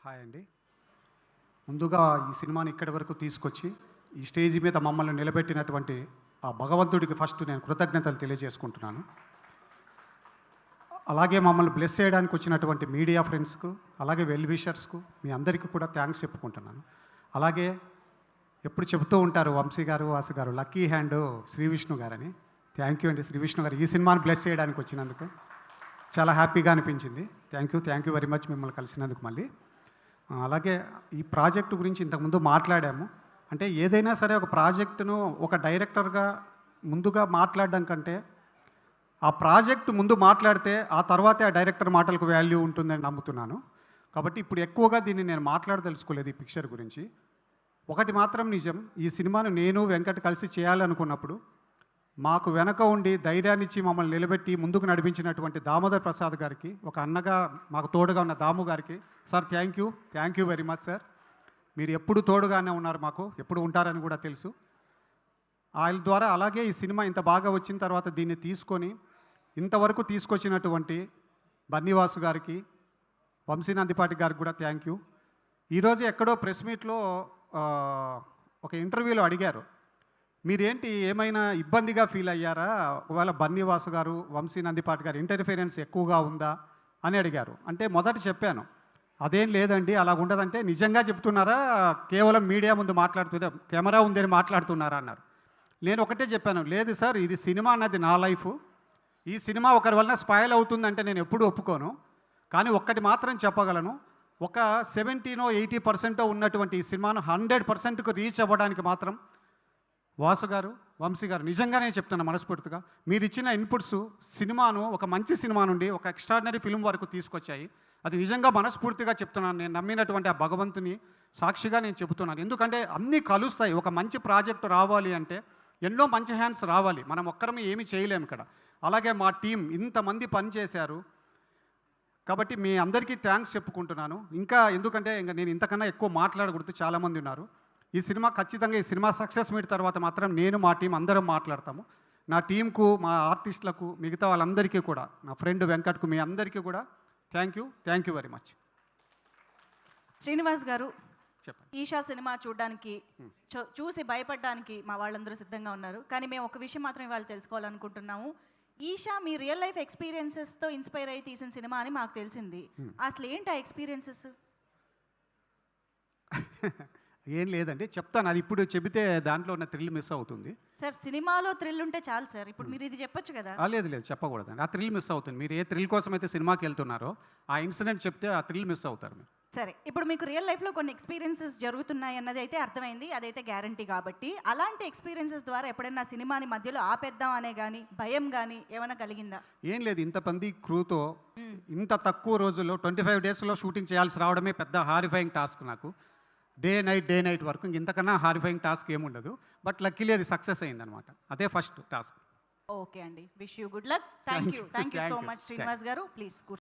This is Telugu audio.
హాయ్ అండి. ముందుగా ఈ సినిమాని ఇక్కడి వరకు తీసుకొచ్చి, ఈ స్టేజ్ మీద మమ్మల్ని నిలబెట్టినటువంటి ఆ భగవంతుడికి ఫస్ట్ నేను కృతజ్ఞతలు తెలియజేసుకుంటున్నాను. అలాగే మమ్మల్ని బ్లెస్ చేయడానికి వచ్చినటువంటి మీడియా ఫ్రెండ్స్‌కు, అలాగే వెల్ విషర్స్‌కు మీ అందరికీ కూడా థ్యాంక్స్ చెప్పుకుంటున్నాను. అలాగే ఎప్పుడు చెబుతూ ఉంటారు వంశీ గారు, వాసు గారు లక్కీ హ్యాండ్ శ్రీ విష్ణు గారని. థ్యాంక్ యూ అండి శ్రీ విష్ణు గారు. ఈ సినిమాని బ్లెస్ చేయడానికి వచ్చినందుకు చాలా హ్యాపీగా అనిపించింది. థ్యాంక్ యూ వెరీ మచ్ మిమ్మల్ని కలిసినందుకు మళ్ళీ. అలాగే ఈ ప్రాజెక్టు గురించి ఇంతకుముందు మాట్లాడాము. అంటే ఏదైనా సరే ఒక ప్రాజెక్టును ఒక డైరెక్టర్‌గా ముందుగా మాట్లాడడం కంటే, ఆ ప్రాజెక్ట్ ముందు మాట్లాడితే ఆ తర్వాతే ఆ డైరెక్టర్ మాటలకు వాల్యూ ఉంటుందని నమ్ముతున్నాను. కాబట్టి ఇప్పుడు ఎక్కువగా దీన్ని నేను మాట్లాడదలుచుకోలేదు ఈ పిక్చర్ గురించి. ఒకటి మాత్రం నిజం, ఈ సినిమాను నేను వెంకట్ కలిసి చేయాలనుకున్నప్పుడు మాకు వెనక ఉండి ధైర్యాన్నిచ్చి మమ్మల్ని నిలబెట్టి ముందుకు నడిపించినటువంటి దామోదర్ ప్రసాద్ గారికి, ఒక అన్నగా మాకు తోడుగా ఉన్న దాము గారికి, sir thank you very much sir. మీరు ఎప్పుడు తోడుగానే ఉన్నారు, మాకు ఎప్పుడు ఉంటారని కూడా తెలుసు. ఆయన ద్వారా అలాగే ఈ సినిమా ఇంత బాగా వచ్చిన తర్వాత దీన్ని తీసుకొని ఇంతవరకు తీసుకొచ్చినటువంటి బన్నీవాసు గారికి, వంశీ నందిపాటి గారికి కూడా థ్యాంక్ యూ. ఈరోజు ఎక్కడో ప్రెస్ మీట్లో ఒక ఇంటర్వ్యూలో అడిగారు, మీరేంటి ఏమైనా ఇబ్బందిగా ఫీల్ అయ్యారా, ఒకవేళ బన్నీవాసు గారు, వంశీ నందిపాటి గారు ఇంటర్ఫిరెన్స్ ఎక్కువగా ఉందా అని అడిగారు. అంటే మొదట చెప్పాను, అదేం లేదండి, అలా ఉండదంటే నిజంగా చెప్తున్నారా, కేవలం మీడియా ముందు మాట్లాడుతుందా, కెమెరా ఉందని మాట్లాడుతున్నారా అన్నారు. నేను ఒకటే చెప్పాను, లేదు సార్, ఇది సినిమా అన్నది నా లైఫ్. ఈ సినిమా ఒకరి వలన స్పాయిల్ అవుతుందంటే నేను ఎప్పుడూ ఒప్పుకోను. కానీ ఒక్కటి మాత్రం చెప్పగలను, ఒక 70-80% ఉన్నటువంటి ఈ సినిమాను 100%కు రీచ్ అవ్వడానికి మాత్రం వాసు గారు, వంశీ గారు నిజంగానే చెప్తున్నా మనస్ఫూర్తిగా, మీరు ఇచ్చిన ఇన్పుట్స్ సినిమాను ఒక మంచి సినిమా నుండి ఒక ఎక్స్ట్రాడినరీ ఫిల్మ్ వరకు తీసుకొచ్చాయి. అది నిజంగా మనస్ఫూర్తిగా చెప్తున్నాను. నేను నమ్మినటువంటి ఆ భగవంతుని సాక్షిగా నేను చెబుతున్నాను. ఎందుకంటే అన్నీ కలుస్తాయి. ఒక మంచి ప్రాజెక్టు రావాలి అంటే ఎన్నో మంచి హ్యాండ్స్ రావాలి, మనం ఒక్కరమే ఏమీ చేయలేము ఇక్కడ. అలాగే మా టీం ఇంతమంది పనిచేశారు. కాబట్టి మీ అందరికీ థ్యాంక్స్ చెప్పుకుంటున్నాను. ఇంకా ఎందుకంటే నేను ఇంతకన్నా ఎక్కువ మాట్లాడకూడదు, చాలామంది ఉన్నారు. ఈ సినిమా ఖచ్చితంగా ఈ సినిమా సక్సెస్ మీట్ తర్వాత మాత్రం నేను మా టీం అందరం మాట్లాడతాము. నా టీంకు, మా ఆర్టిస్టులకు, మిగతా వాళ్ళందరికీ కూడా, నా ఫ్రెండ్ వెంకట్కు, మీ అందరికీ కూడా thank you very much. Srinivas గారు, చెప్పండి. ఈషా సినిమా చూడడానికి చూసి భయపడడానికి మా వాళ్ళందరూ సిద్ధంగా ఉన్నారు. కానీ మేము ఒక విషయం మాత్రం ఇవాళ తెలుసుకోవాలనుకుంటున్నాము. ఈషా మీ రియల్ లైఫ్ ఎక్స్పీరియన్సెస్తో ఇన్స్పైర్ అయ్యి తీసిన సినిమా అని మాకు తెలిసింది. అసలు ఏంటి ఆ ఎక్స్పీరియన్సెస్? ఏం లేదండి, చెప్తాను. అది ఇప్పుడు చెబితే దాంట్లో ఉన్న థ్రిల్ మిస్ అవుతుంది. సార్, సినిమాలో థ్రిల్ ఉంటే చాలు సార్. ఇప్పుడు మీరు ఇది చెప్పొచ్చు కదా. లేదు చెప్పకూడదండి, ఆ థ్రిల్ మిస్ అవుతుంది. మీరు ఏ థ్రిల్ కోసం అయితే సినిమాకి వెళ్తున్నారో ఆ ఇన్సిడెంట్ చెప్తే ఆ థ్రిల్ మిస్ అవుతారు మీరు. సరే, ఇప్పుడు మీకు రియల్ లైఫ్లో కొన్ని ఎక్స్పీరియన్సెస్ జరుగుతున్నాయి అన్నది అయితే అర్థమైంది, అదైతే గ్యారంటీ. కాబట్టి అలాంటి ఎక్స్పీరియన్సెస్ ద్వారా ఎప్పుడైనా సినిమాని మధ్యలో ఆపేద్దాం అనే కానీ భయం కానీ ఏమైనా కలిగిందా? ఏం లేదు, ఇంతమంది క్రూతో ఇంత తక్కువ రోజుల్లో 25 డేస్లో షూటింగ్ చేయాల్సి రావడమే పెద్ద హారిఫైయింగ్ టాస్క్ నాకు. డే నైట్ వరకు ఇంతకన్నా హారిఫైయింగ్ టాస్క్ ఏముండదు. బట్ లక్కీలీ అది సక్సెస్ అయిందనమాట. అదే ఫస్ట్ టాస్క్. ఓకే అండి, wish you good luck. Thank you so much Srinivas గారు. ప్లీజ్